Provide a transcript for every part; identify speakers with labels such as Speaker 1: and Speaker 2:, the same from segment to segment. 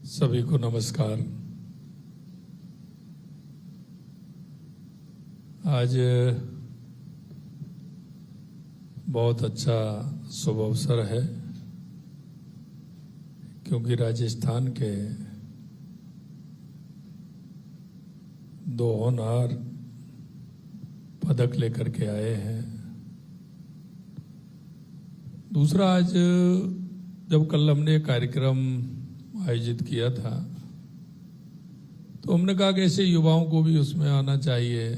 Speaker 1: सभी को नमस्कार। आज बहुत अच्छा शुभ अवसर है क्योंकि राजस्थान के दो होनहार पदक लेकर के आए हैं। दूसरा, आज जब कल हमने कार्यक्रम आयोजित किया था तो हमने कहा कि ऐसे युवाओं को भी उसमें आना चाहिए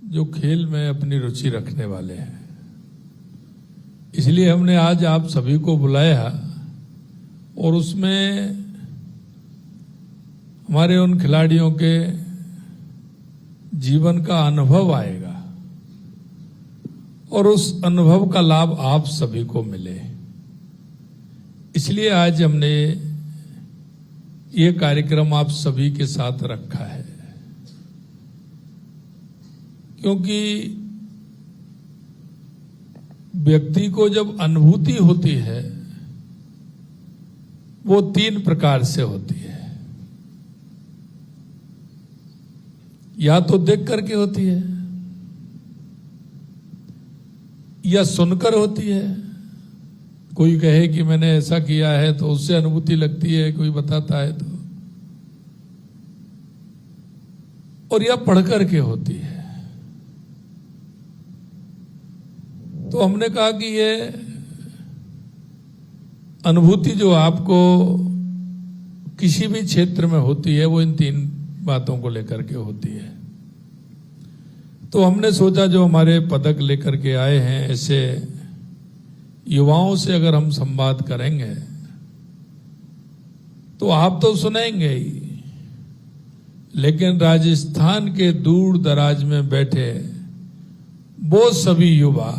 Speaker 1: जो खेल में अपनी रुचि रखने वाले हैं। इसलिए हमने आज आप सभी को बुलाया और उसमें हमारे उन खिलाड़ियों के जीवन का अनुभव आएगा और उस अनुभव का लाभ आप सभी को मिले। इसलिए आज हमने ये कार्यक्रम आप सभी के साथ रखा है, क्योंकि व्यक्ति को जब अनुभूति होती है वो 3 प्रकार से होती है। या तो देख करके होती है, या सुनकर होती है, कोई कहे कि मैंने ऐसा किया है तो उससे अनुभूति लगती है, कोई बताता है तो, और या पढ़ करके होती है। तो हमने कहा कि ये अनुभूति जो आपको किसी भी क्षेत्र में होती है वो इन 3 बातों को लेकर के होती है। तो हमने सोचा जो हमारे पदक लेकर के आए हैं ऐसे युवाओं से अगर हम संवाद करेंगे तो आप तो सुनेंगे ही, लेकिन राजस्थान के दूर दराज में बैठे वो सभी युवा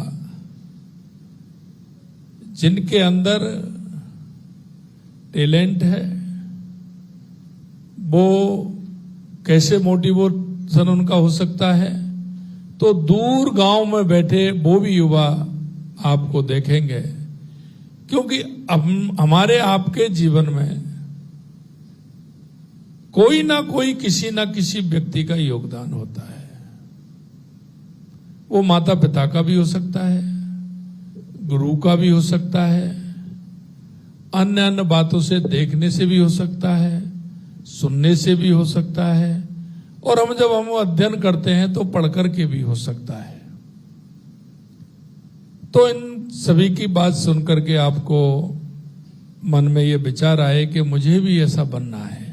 Speaker 1: जिनके अंदर टैलेंट है, वो कैसे मोटिवेशन उनका हो सकता है, तो दूर गांव में बैठे वो भी युवा आपको देखेंगे। क्योंकि हमारे आपके जीवन में कोई ना कोई किसी ना किसी व्यक्ति का योगदान होता है। वो माता पिता का भी हो सकता है, गुरु का भी हो सकता है, अन्य अन्य बातों से देखने से भी हो सकता है, सुनने से भी हो सकता है, और जब हम अध्ययन करते हैं तो पढ़कर के भी हो सकता है। तो इन सभी की बात सुनकर के आपको मन में ये विचार आए कि मुझे भी ऐसा बनना है,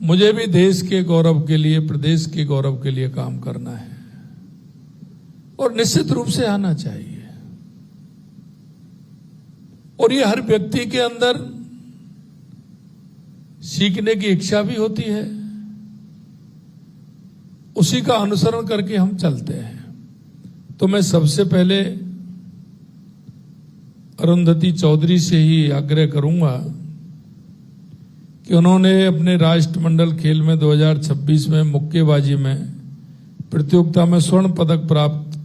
Speaker 1: मुझे भी देश के गौरव के लिए, प्रदेश के गौरव के लिए काम करना है, और निश्चित रूप से आना चाहिए। और ये हर व्यक्ति के अंदर सीखने की इच्छा भी होती है, उसी का अनुसरण करके हम चलते हैं। तो मैं सबसे पहले अरुंधति चौधरी से ही आग्रह करूंगा कि उन्होंने अपने राष्ट्रमंडल खेल में 2026 में मुक्केबाजी में प्रतियोगिता में स्वर्ण पदक प्राप्त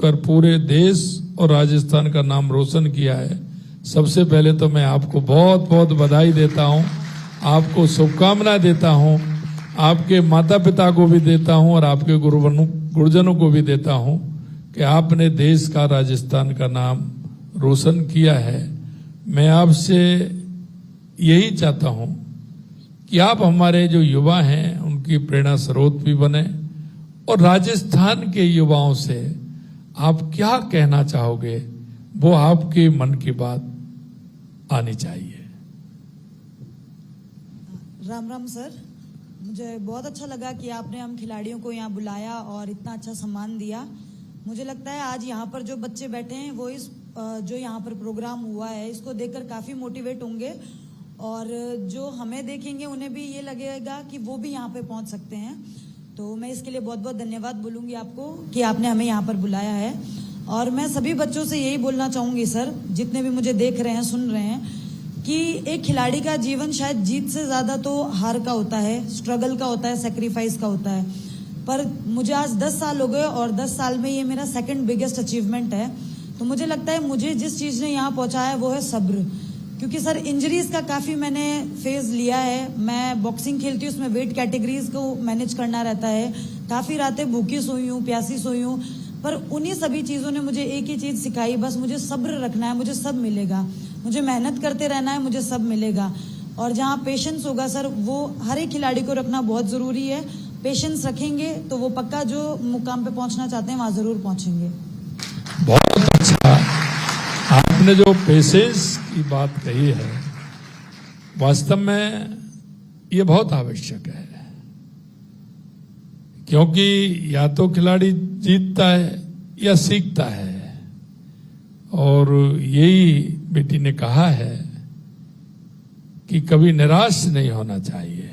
Speaker 1: कर पूरे देश और राजस्थान का नाम रोशन किया है। सबसे पहले तो मैं आपको बहुत बहुत बधाई देता हूं, आपको शुभकामनाएं देता हूं, आपके माता पिता को भी देता हूं और आपके गुरुजनों को भी देता हूं कि आपने देश का, राजस्थान का नाम रोशन किया है। मैं आपसे यही चाहता हूं कि आप हमारे जो युवा हैं उनकी प्रेरणा स्रोत भी बने, और राजस्थान के युवाओं से आप क्या कहना चाहोगे वो आपके मन की बात आनी चाहिए।
Speaker 2: राम राम सर, मुझे बहुत अच्छा लगा कि आपने हम खिलाड़ियों को यहाँ बुलाया और इतना अच्छा सम्मान दिया। मुझे लगता है आज यहाँ पर जो बच्चे बैठे हैं वो इस जो यहाँ पर प्रोग्राम हुआ है इसको देखकर काफी मोटिवेट होंगे, और जो हमें देखेंगे उन्हें भी ये लगेगा कि वो भी यहाँ पे पहुँच सकते हैं। तो मैं इसके लिए बहुत बहुत धन्यवाद बोलूंगी आपको कि आपने हमें यहाँ पर बुलाया है। और मैं सभी बच्चों से यही बोलना चाहूंगी सर, जितने भी मुझे देख रहे हैं, सुन रहे हैं, कि एक खिलाड़ी का जीवन शायद जीत से ज्यादा तो हार का होता है, स्ट्रगल का होता है, सेक्रीफाइस का होता है। पर मुझे आज 10 साल हो गए और 10 साल में ये मेरा 2nd बिगेस्ट अचीवमेंट है। तो मुझे लगता है मुझे जिस चीज ने यहाँ पहुंचाया है वो है सब्र। क्योंकि सर इंजरीज का काफी मैंने फेज लिया है। मैं बॉक्सिंग खेलती हूँ, उसमें वेट कैटेगरीज को मैनेज करना रहता है। काफी रातें भूखी सोई हूँ, प्यासी सोई हूँ, पर उन्हीं सभी चीजों ने मुझे एक ही चीज सिखाई, बस मुझे सब्र रखना है, मुझे सब मिलेगा। मुझे मेहनत करते रहना है, मुझे सब मिलेगा। और जहाँ पेशेंस होगा सर, वो हर एक खिलाड़ी को रखना बहुत जरूरी है। पेशेंस रखेंगे तो वो पक्का जो मुकाम पे पहुंचना चाहते हैं वहां जरूर पहुंचेंगे।
Speaker 1: बहुत अच्छा, आपने जो पेशेंस की बात कही है, वास्तव में ये बहुत आवश्यक है, क्योंकि या तो खिलाड़ी जीतता है या सीखता है। और यही बेटी ने कहा है कि कभी निराश नहीं होना चाहिए।